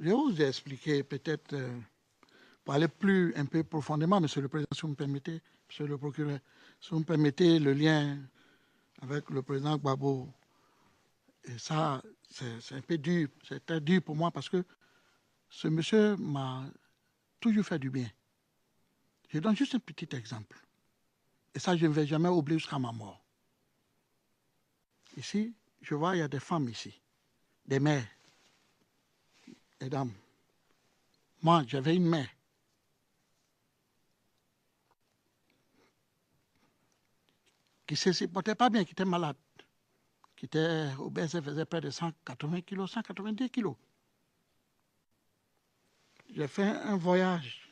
Je vous ai expliqué peut-être, pour aller plus un peu profondément, Monsieur le Président, si vous me permettez, Monsieur le Procureur, si vous me permettez le lien avec le président Gbagbo. Et ça, c'est un peu dur, c'est très dur pour moi parce que ce monsieur m'a toujours fait du bien. Je donne juste un petit exemple. Et ça, je ne vais jamais oublier jusqu'à ma mort. Ici, je vois, il y a des femmes ici, des mères, des dames. Moi, j'avais une mère qui ne se supportait pas bien, qui était malade, qui était obèse, elle faisait près de 180 kilos, 190 kilos. J'ai fait un voyage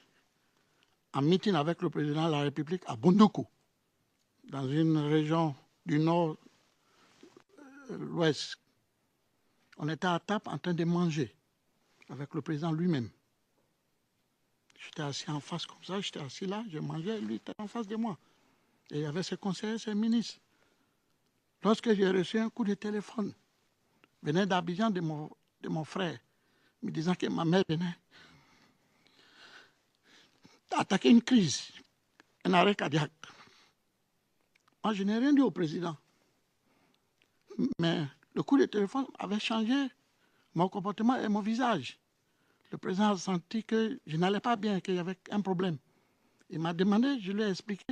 en meeting avec le président de la République à Bundoukou, dans une région du nord, l'ouest. On était à table en train de manger avec le président lui-même. J'étais assis en face comme ça, j'étais assis là, je mangeais, lui était en face de moi. Et il y avait ses conseillers, ses ministres. Lorsque j'ai reçu un coup de téléphone, venait d'Abidjan de mon frère, me disant que ma mère venait d'attaquer une crise, un arrêt cardiaque. Moi, je n'ai rien dit au président. Mais le coup de téléphone avait changé mon comportement et mon visage. Le président a senti que je n'allais pas bien, qu'il y avait un problème. Il m'a demandé, je lui ai expliqué.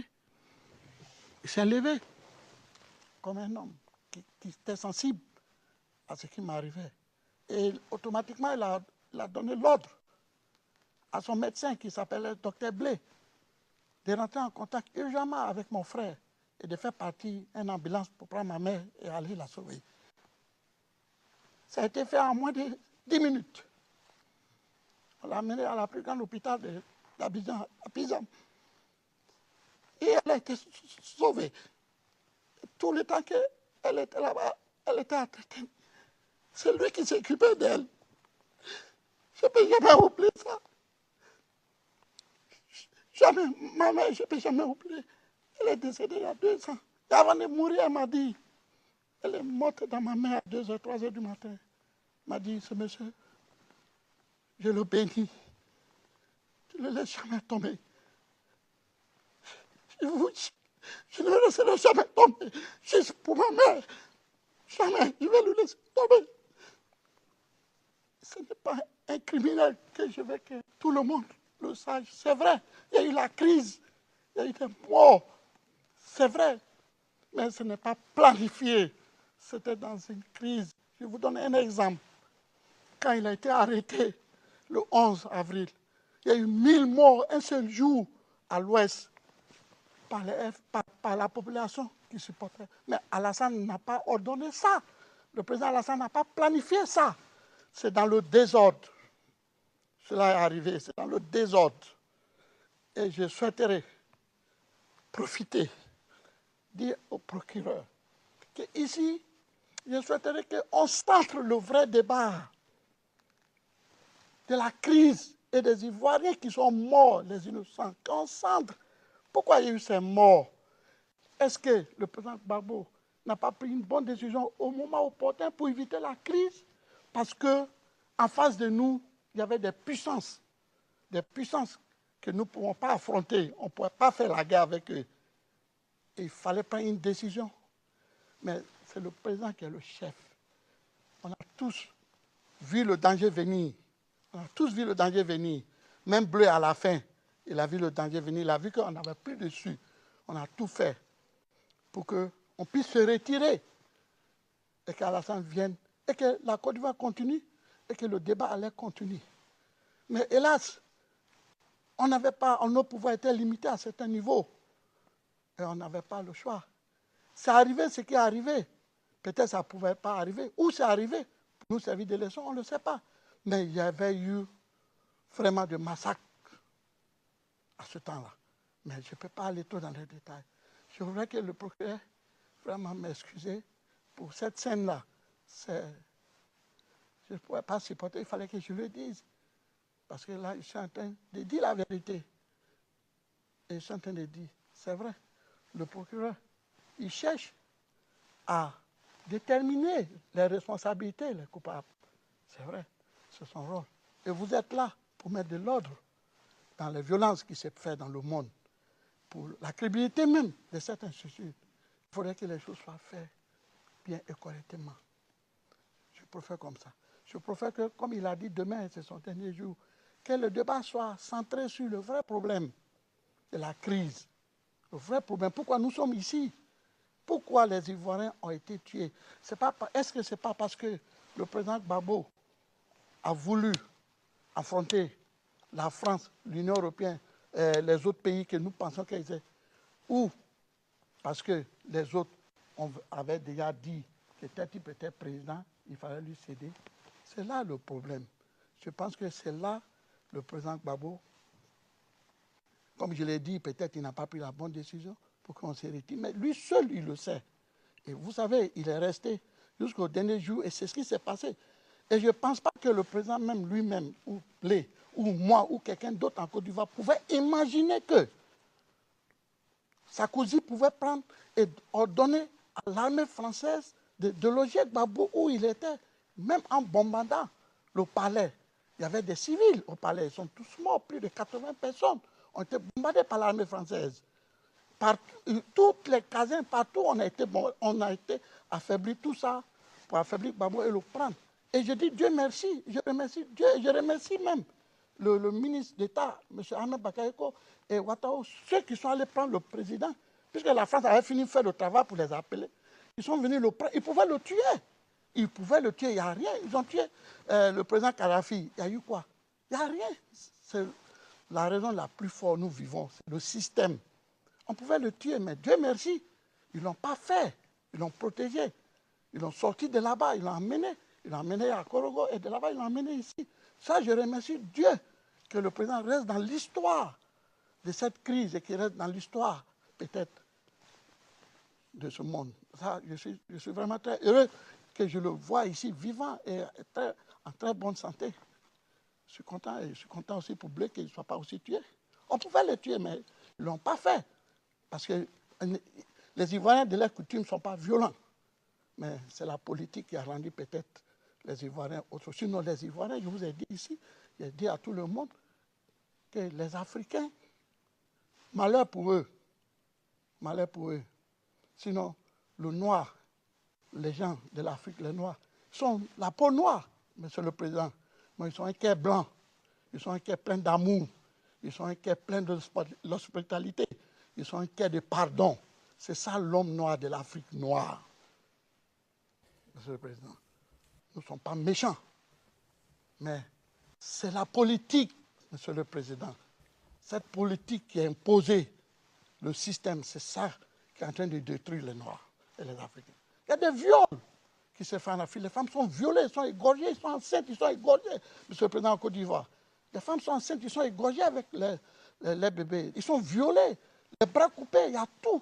Il s'est levé comme un homme qui était sensible à ce qui m'arrivait. Et automatiquement, il a donné l'ordre à son médecin qui s'appelait Dr Blé de rentrer en contact urgemment avec mon frère et de faire partir une ambulance pour prendre ma mère et aller la sauver. Ça a été fait en moins de 10 minutes. On l'a amenée à la plus grande hôpital d'Abidjan, à Pisa. Et elle a été sauvée. Tout le temps qu'elle était là-bas, elle était à traiter. C'est lui qui s'occupait d'elle. Je ne peux jamais oublier ça. Jamais, ma mère, je ne peux jamais oublier. Elle est décédée il y a 2 ans. Et avant de mourir, elle m'a dit, elle est morte dans ma main à 2h, 3h du matin. Elle m'a dit, ce monsieur, je le bénis. Je ne le laisse jamais tomber. Je ne le laisserai jamais tomber. Juste pour ma mère. Jamais, je vais le laisser tomber. Ce n'est pas un criminel que je veux que tout le monde le sache. C'est vrai, il y a eu la crise, il y a eu des morts. C'est vrai, mais ce n'est pas planifié. C'était dans une crise. Je vous donne un exemple. Quand il a été arrêté le 11 avril, il y a eu 1000 morts un seul jour à l'ouest par la population qui supportait. Mais Alassane n'a pas ordonné ça. Le président Alassane n'a pas planifié ça. C'est dans le désordre. Cela est arrivé, c'est dans le désordre. Et je souhaiterais profiter, dire au procureur qu'ici, je souhaiterais qu'on centre le vrai débat de la crise et des Ivoiriens qui sont morts, les innocents, qu'on centre. Pourquoi il y a eu ces morts? Est-ce que le président Gbagbo n'a pas pris une bonne décision au moment opportun pour éviter la crise? Parce qu'en face de nous, il y avait des puissances que nous ne pouvons pas affronter. On ne pourrait pas faire la guerre avec eux. Et il fallait prendre une décision. Mais c'est le président qui est le chef. On a tous vu le danger venir. On a tous vu le danger venir. Même Bleu, à la fin, il a vu le danger venir. Il a vu qu'on n'avait plus dessus. On a tout fait pour qu'on puisse se retirer et qu'Alassane vienne et que la Côte d'Ivoire continue et que le débat allait continuer. Mais hélas, nos pouvoirs étaient limités à certains niveaux et on n'avait pas le choix. C'est arrivé ce qui est arrivé. Peut-être ça ne pouvait pas arriver. Ou c'est arrivé, pour nous servir de leçon, on ne le sait pas. Mais il y avait eu vraiment de massacres à ce temps-là. Mais je ne peux pas aller trop dans les détails. Je voudrais que le procureur vraiment m'excuse pour cette scène-là. Je ne pourrais pas supporter, il fallait que je le dise. Parce que là, je suis en train de dire la vérité. Et je suis en train de dire, c'est vrai, le procureur, il cherche à déterminer les responsabilités, les coupables. C'est vrai, c'est son rôle. Et vous êtes là pour mettre de l'ordre dans les violences qui se font dans le monde, pour la crédibilité même de cette institution. Il faudrait que les choses soient faites bien et correctement. Je préfère comme ça. Je préfère que, comme il a dit demain, c'est son dernier jour, que le débat soit centré sur le vrai problème de la crise. Le vrai problème, pourquoi nous sommes ici? Pourquoi les Ivoiriens ont été tués? Est-ce que ce n'est pas parce que le président Gbagbo a voulu affronter la France, l'Union européenne, les autres pays que nous pensons qu'ils étaient, ou parce que les autres avaient déjà dit que tel type était président, il fallait lui céder? C'est là le problème. Je pense que c'est là le président Gbagbo, comme je l'ai dit, peut-être il n'a pas pris la bonne décision pour qu'on se retire, mais lui seul, il le sait. Et vous savez, il est resté jusqu'au dernier jour et c'est ce qui s'est passé. Et je ne pense pas que le président même lui-même, ou moi, ou quelqu'un d'autre en Côte d'Ivoire pouvait imaginer que Sarkozy pouvait prendre et ordonner à l'armée française de loger Gbagbo où il était, même en bombardant le palais. Il y avait des civils au palais, ils sont tous morts, plus de 80 personnes ont été bombardées par l'armée française. Toutes les casernes, partout, on a été affaibli, tout ça, pour affaiblir Gbagbo et le prendre. Et je dis Dieu merci, je remercie Dieu, et je remercie même le ministre d'État, M. Ahmed Bakayoko et Ouattara, ceux qui sont allés prendre le président, puisque la France avait fini de faire le travail pour les appeler. Ils sont venus le prendre, ils pouvaient le tuer. Ils pouvaient le tuer, il n'y a rien. Ils ont tué le président Kadhafi. Il y a eu quoi? Il n'y a rien. C'est la raison la plus forte nous vivons, c'est le système. On pouvait le tuer, mais Dieu merci, ils ne l'ont pas fait. Ils l'ont protégé. Ils l'ont sorti de là-bas, ils l'ont emmené. Ils l'ont emmené à Korogo et de là-bas, ils l'ont emmené ici. Ça, je remercie Dieu que le président reste dans l'histoire de cette crise et qu'il reste dans l'histoire, peut-être, de ce monde. Ça, je suis vraiment très heureux que je le vois ici vivant et en très bonne santé. Je suis content et je suis content aussi pour Blé qu'il ne soit pas aussi tué. On pouvait le tuer, mais ils ne l'ont pas fait. Parce que les Ivoiriens de leur coutume ne sont pas violents. Mais c'est la politique qui a rendu peut-être les Ivoiriens autres. Sinon, les Ivoiriens, je vous ai dit ici, j'ai dit à tout le monde que les Africains, malheur pour eux. Malheur pour eux. Sinon, le noir, les gens de l'Afrique, les noirs, sont la peau noire, monsieur le président. Mais ils sont un cœur blanc, ils sont un cœur plein d'amour, ils sont un cœur plein d'hospitalité, ils sont un cœur de pardon. C'est ça l'homme noir de l'Afrique noire, monsieur le président. Nous ne sommes pas méchants, mais c'est la politique, monsieur le président. Cette politique qui a imposé le système, c'est ça qui est en train de détruire les Noirs et les Africains. Il y a des viols qui se font en Afrique. Les femmes sont violées, elles sont égorgées, elles sont enceintes, ils sont égorgés, monsieur le président en Côte d'Ivoire. Les femmes sont enceintes, ils sont égorgés avec les bébés. Ils sont violés, les bras coupés, il y a tout.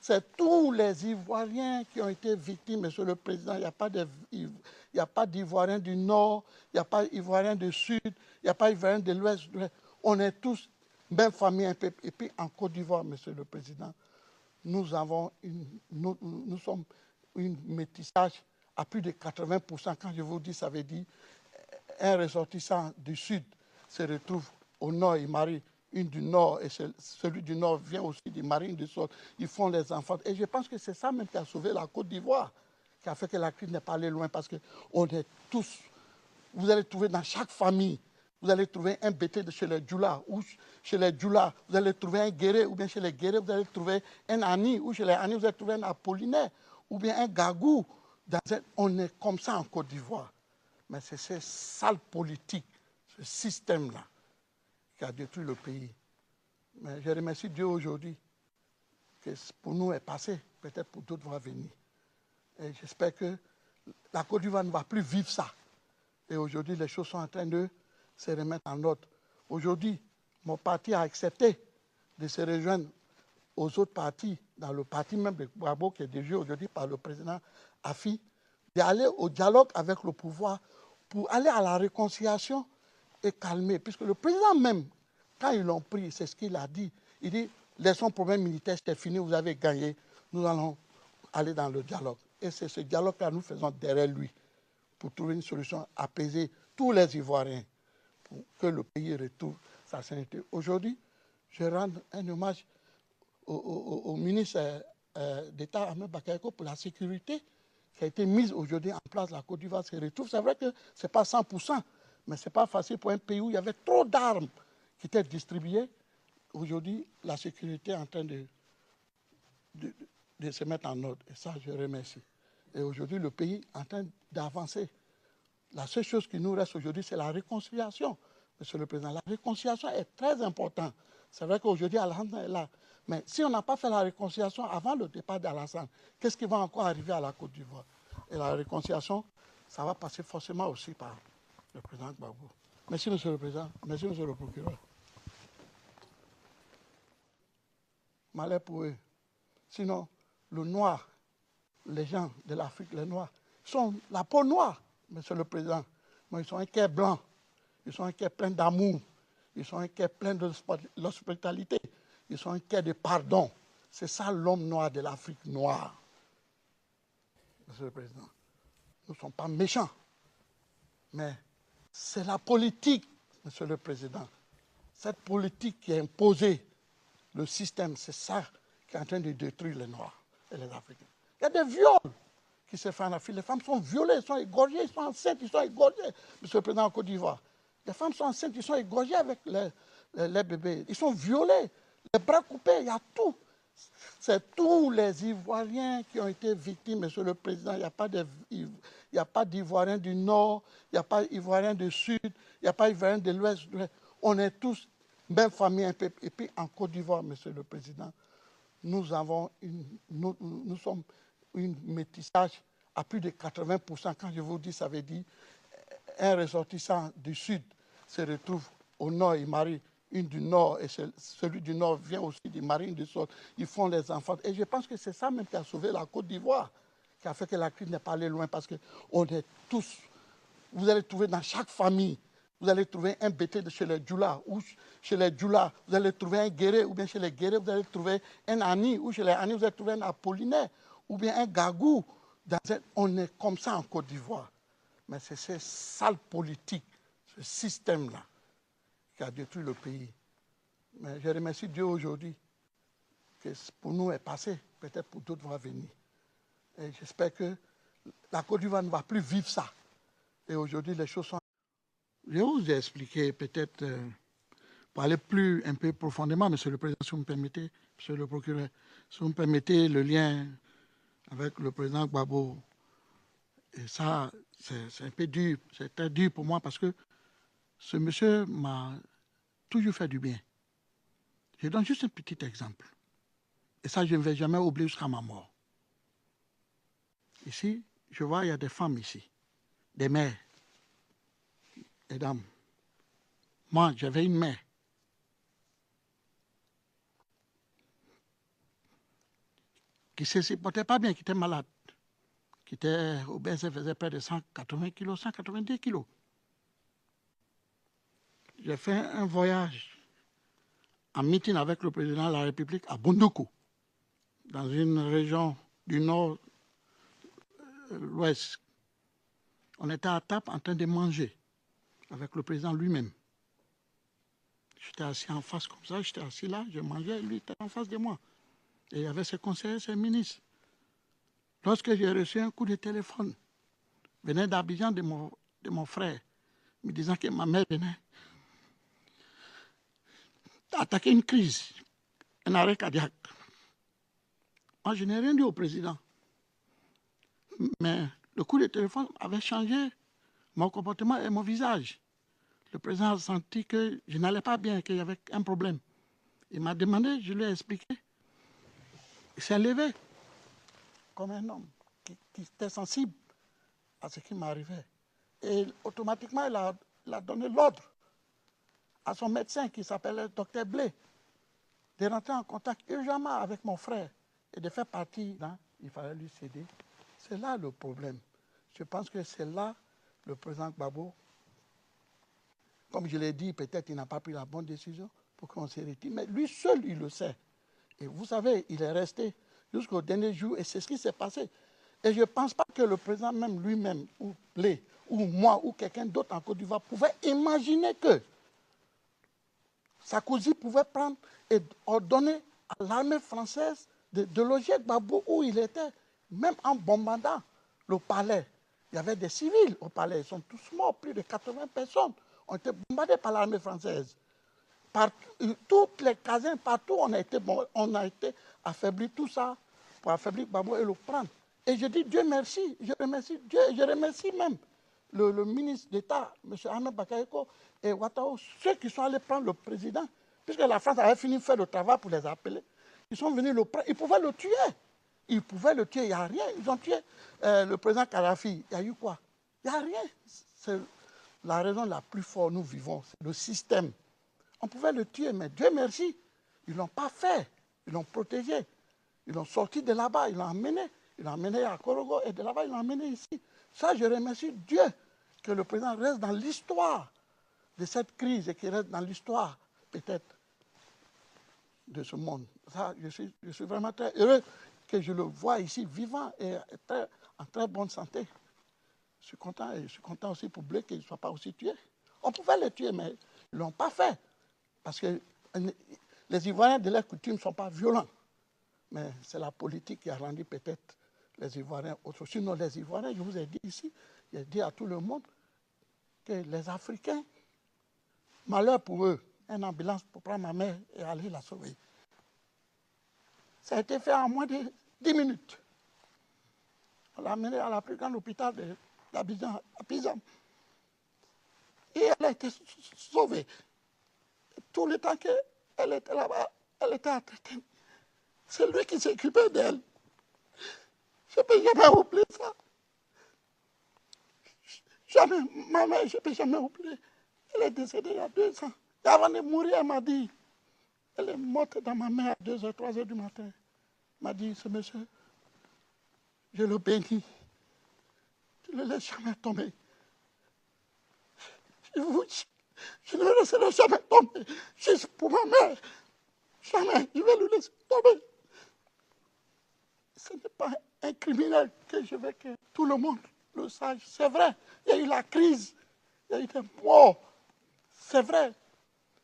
C'est tous les Ivoiriens qui ont été victimes, monsieur le président. Il n'y a pas d'Ivoiriens du Nord, il n'y a pas d'Ivoiriens du Sud, il n'y a pas d'Ivoiriens de l'Ouest. On est tous même famille un peu. Et puis en Côte d'Ivoire, monsieur le président, nous sommes un métissage à plus de 80%. Quand je vous dis, ça veut dire un ressortissant du Sud se retrouve au Nord, il marie une du Nord, et celui du Nord vient aussi du marine du Sud. Ils font les enfants. Et je pense que c'est ça même qui a sauvé la Côte d'Ivoire, qui a fait que la crise n'est pas allée loin, parce qu'on est tous, vous allez trouver dans chaque famille, vous allez trouver un bété chez les Djoula, ou chez les Djoula, vous allez trouver un Guéré, ou bien chez les Guéré, vous allez trouver un Ani, ou chez les Ani, vous allez trouver un Apollinaire, ou bien un Gagou. On est comme ça en Côte d'Ivoire. Mais c'est cette sale politique, ce système-là, qui a détruit le pays. Mais je remercie Dieu aujourd'hui que pour nous est passé, peut-être pour d'autres va venir. Et j'espère que la Côte d'Ivoire ne va plus vivre ça. Et aujourd'hui, les choses sont en train de se remettre en ordre. Aujourd'hui, mon parti a accepté de se rejoindre aux autres partis, dans le parti même de Gbagbo, qui est dirigé aujourd'hui par le président Afi, d'aller au dialogue avec le pouvoir pour aller à la réconciliation et calmer. Puisque le président même, quand ils l'ont pris, c'est ce qu'il a dit. Il dit, laissons problème militaire, c'est fini, vous avez gagné, nous allons aller dans le dialogue. Et c'est ce dialogue que nous faisons derrière lui, pour trouver une solution, apaiser tous les Ivoiriens. pour que le pays retrouve sa sérénité. Aujourd'hui, je rends un hommage au ministre d'État Ahmed Bakayoko pour la sécurité qui a été mise aujourd'hui en place. La Côte d'Ivoire se retrouve. C'est vrai que ce n'est pas 100%, mais ce n'est pas facile pour un pays où il y avait trop d'armes qui étaient distribuées. Aujourd'hui, la sécurité est en train de se mettre en ordre. Et ça, je remercie. Et aujourd'hui, le pays est en train d'avancer. La seule chose qui nous reste aujourd'hui, c'est la réconciliation, Monsieur le Président. La réconciliation est très importante. C'est vrai qu'aujourd'hui, Alassane est là. Mais si on n'a pas fait la réconciliation avant le départ d'Alassane, qu'est-ce qui va encore arriver à la Côte d'Ivoire? Et la réconciliation, ça va passer forcément aussi par le président Gbagbo. Merci, Monsieur le Président. Merci, Monsieur le Procureur. Malheur pour eux. Sinon, le noir, les gens de l'Afrique, les noirs, sont la peau noire, Monsieur le Président. Mais ils sont un cœur blanc, ils sont un cœur plein d'amour, ils sont un cœur plein d'hospitalité, ils sont un cœur de pardon. C'est ça l'homme noir de l'Afrique noire, Monsieur le Président. Nous ne sommes pas méchants, mais c'est la politique, Monsieur le Président. Cette politique qui a imposé le système, c'est ça qui est en train de détruire les Noirs et les Africains. Il y a des viols qui se font en Afrique. Les femmes sont violées, elles sont égorgées, elles sont enceintes, ils sont égorgés, Monsieur le Président en Côte d'Ivoire. Les femmes sont enceintes, ils sont égorgés avec les bébés. Ils sont violés, les bras coupés, il y a tout. C'est tous les Ivoiriens qui ont été victimes, Monsieur le Président. Il n'y a pas d'Ivoiriens du Nord, il n'y a pas d'Ivoiriens du Sud, il n'y a pas d'Ivoiriens de l'Ouest. On est tous même famille un peu. Et puis en Côte d'Ivoire, Monsieur le Président, nous sommes un métissage à plus de 80%. Quand je vous dis, ça veut dire un ressortissant du Sud se retrouve au Nord, il marie une du Nord, et celui du Nord vient aussi du marine du Sud. Ils font les enfants. Et je pense que c'est ça même qui a sauvé la Côte d'Ivoire, qui a fait que la crise n'est pas allée loin, parce qu'on est tous, vous allez trouver dans chaque famille, vous allez trouver un bété chez les Djoula, ou chez les Djoula, vous allez trouver un Guéré, ou bien chez les Guéré, vous allez trouver un Ani, ou chez les Ani, vous allez trouver un Apollinaire, ou bien un Gagou. On est comme ça en Côte d'Ivoire. Mais c'est cette sale politique, ce système-là, qui a détruit le pays. Mais je remercie Dieu aujourd'hui que pour nous est passé, peut-être pour d'autres va venir. Et j'espère que la Côte d'Ivoire ne va plus vivre ça. Et aujourd'hui, les choses sont... Je vais vous expliquer peut-être, pour aller plus un peu profondément, Monsieur le Président, si vous me permettez, Monsieur le Procureur, si vous me permettez le lien avec le président Gbagbo. Et ça, c'est un peu dur, c'est très dur pour moi parce que ce monsieur m'a toujours fait du bien. Je donne juste un petit exemple. Et ça, je ne vais jamais oublier jusqu'à ma mort. Ici, je vois, il y a des femmes ici, des mères, des dames. Moi, j'avais une mère. Qui ne se portait pas bien, qui était malade, qui était obèse, elle faisait près de 180 kilos, 190 kilos. J'ai fait un voyage en meeting avec le président de la République à Bondoukou, dans une région du nord-ouest. On était à table en train de manger avec le président lui-même. J'étais assis en face comme ça, j'étais assis là, je mangeais, lui était en face de moi. Et il y avait ses conseillers, ses ministres. Lorsque j'ai reçu un coup de téléphone, venait d'Abidjan de mon frère, me disant que ma mère venait attaquer une crise, un arrêt cardiaque. Moi, je n'ai rien dit au président. Mais le coup de téléphone avait changé mon comportement et mon visage. Le président a senti que je n'allais pas bien, qu'il y avait un problème. Il m'a demandé, je lui ai expliqué. Il s'est levé comme un homme qui était sensible à ce qui m'arrivait. Et automatiquement, il a donné l'ordre à son médecin qui s'appelait Dr Blé de rentrer en contact urgemment avec mon frère et de faire partie. Il fallait lui céder. C'est là le problème. Je pense que c'est là le président Gbagbo, comme je l'ai dit, peut-être il n'a pas pris la bonne décision pour qu'on se retire, mais lui seul, il le sait. Et vous savez, il est resté jusqu'au dernier jour et c'est ce qui s'est passé. Et je ne pense pas que le président même lui-même, ou Blé, ou moi, ou quelqu'un d'autre en Côte d'Ivoire pouvait imaginer que Sarkozy pouvait prendre et ordonner à l'armée française de loger Gbagbo où il était, même en bombardant le palais. Il y avait des civils au palais, ils sont tous morts, plus de 80 personnes ont été bombardées par l'armée française. Toutes les casernes, partout, on a été affaibli, tout ça, pour affaiblir Gbagbo et le prendre. Et je dis Dieu merci, je remercie Dieu, et je remercie même le ministre d'État, M. Ahmed Bakayoko, et Ouattara, ceux qui sont allés prendre le président, puisque la France avait fini de faire le travail pour les appeler. Ils sont venus le prendre, ils pouvaient le tuer. Ils pouvaient le tuer, il n'y a rien. Ils ont tué le président Kadhafi. Il y a eu quoi? Il n'y a rien. C'est la raison la plus forte nous vivons, c'est le système. On pouvait le tuer, mais Dieu merci, ils ne l'ont pas fait. Ils l'ont protégé. Ils l'ont sorti de là-bas, ils l'ont emmené. Ils l'ont emmené à Korogo et de là-bas, ils l'ont emmené ici. Ça, je remercie Dieu que le président reste dans l'histoire de cette crise et qu'il reste dans l'histoire, peut-être, de ce monde. Ça, je suis vraiment très heureux que je le vois ici vivant et en très bonne santé. Je suis content et je suis content aussi pour Blé qu'il ne soit pas aussi tué. On pouvait le tuer, mais ils ne l'ont pas fait. Parce que les Ivoiriens de leur coutume ne sont pas violents. Mais c'est la politique qui a rendu peut-être les Ivoiriens autres. Sinon, les Ivoiriens, je vous ai dit ici, j'ai dit à tout le monde que les Africains, malheur pour eux, une ambulance pour prendre ma mère et aller la sauver. Ça a été fait en moins de 10 minutes. On l'a amenée à la plus grande hôpital d'Abidjan, à Pisa. Et elle a été sauvée. Tout le temps qu'elle était là-bas, elle était à traiter. C'est lui qui s'occupait d'elle. Je ne peux jamais oublier ça. Jamais, ma mère, je ne peux jamais oublier. Elle est décédée il y a 2 ans. Et avant de mourir, elle m'a dit, elle est morte dans ma main à 2h, 3h du matin. Elle m'a dit, ce monsieur, je le bénis. Je ne le laisse jamais tomber. Je ne le laisserai jamais tomber. Juste pour ma mère. Jamais, je vais le laisser tomber. Ce n'est pas un criminel que je veux que tout le monde le sache. C'est vrai, il y a eu la crise, il y a eu des morts. C'est vrai,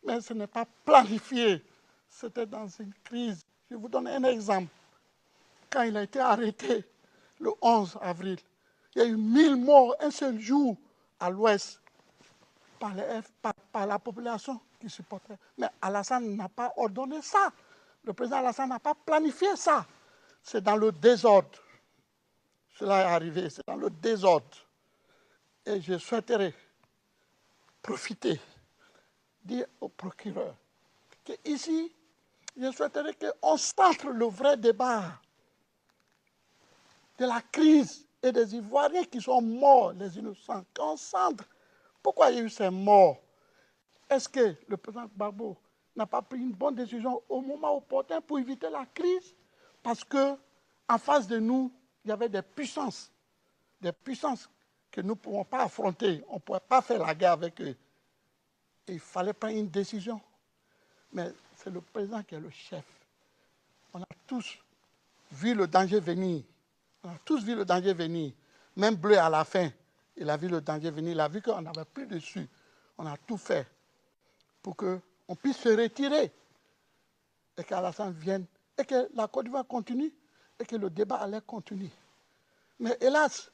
mais ce n'est pas planifié. C'était dans une crise. Je vous donne un exemple. Quand il a été arrêté le 11 avril, il y a eu 1000 morts un seul jour à l'ouest par la population qui supportait. Mais Alassane n'a pas ordonné ça. Le président Alassane n'a pas planifié ça. C'est dans le désordre. Cela est arrivé, c'est dans le désordre. Et je souhaiterais profiter, dire au procureur qu'ici, je souhaiterais qu'on centre le vrai débat de la crise et des Ivoiriens qui sont morts, les innocents, qu'on centre. Pourquoi il y a eu ces morts? Est-ce que le président Gbagbo n'a pas pris une bonne décision au moment opportun pour éviter la crise? Parce qu'en face de nous, il y avait des puissances que nous ne pouvons pas affronter. On ne pourrait pas faire la guerre avec eux. Et il fallait prendre une décision. Mais c'est le président qui est le chef. On a tous vu le danger venir. On a tous vu le danger venir. Même Bleu à la fin, il a vu le danger venir. Il a vu qu'on n'avait plus dessus. On a tout fait pour qu'on puisse se retirer et qu'Alassane vienne et que la Côte d'Ivoire continue et que le débat allait continuer. Mais hélas,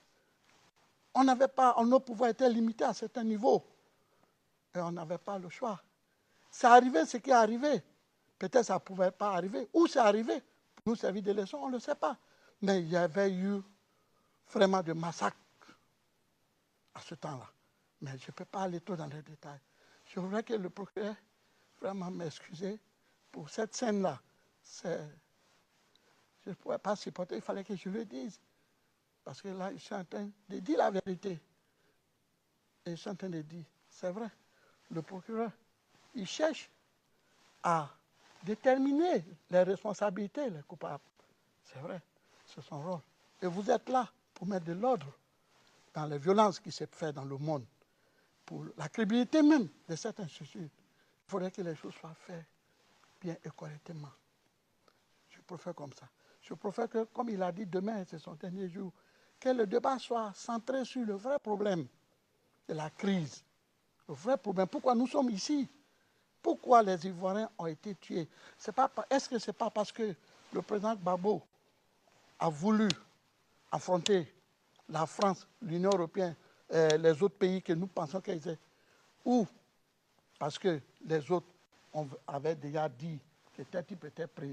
nos pouvoirs étaient limités à certains niveaux et on n'avait pas le choix. C'est arrivé ce qui est arrivé. Peut-être ça ne pouvait pas arriver. Ou c'est arrivé pour nous servir de leçon, on ne le sait pas. Mais il y avait eu vraiment de massacres à ce temps-là. Mais je ne peux pas aller trop dans les détails. Je voudrais que le procureur vraiment m'excuse pour cette scène-là. Je ne pourrais pas supporter, il fallait que je le dise. Parce que là, je suis en train de dire la vérité. Et je suis en train de dire, c'est vrai, le procureur, il cherche à déterminer les responsabilités, les coupables. C'est vrai, c'est son rôle. Et vous êtes là pour mettre de l'ordre dans les violences qui se font dans le monde, pour la crédibilité même de cette institution. Il faudrait que les choses soient faites bien et correctement. Je préfère comme ça. Je préfère que, comme il a dit, demain, c'est son dernier jour. que le débat soit centré sur le vrai problème de la crise. Le vrai problème, pourquoi nous sommes ici? Pourquoi les Ivoiriens ont été tués? Est-ce que ce n'est pas parce que le président Gbagbo a voulu affronter la France, l'Union européenne, les autres pays que nous pensons qu'ils étaient, ou parce que les autres avaient déjà dit que tel type était président?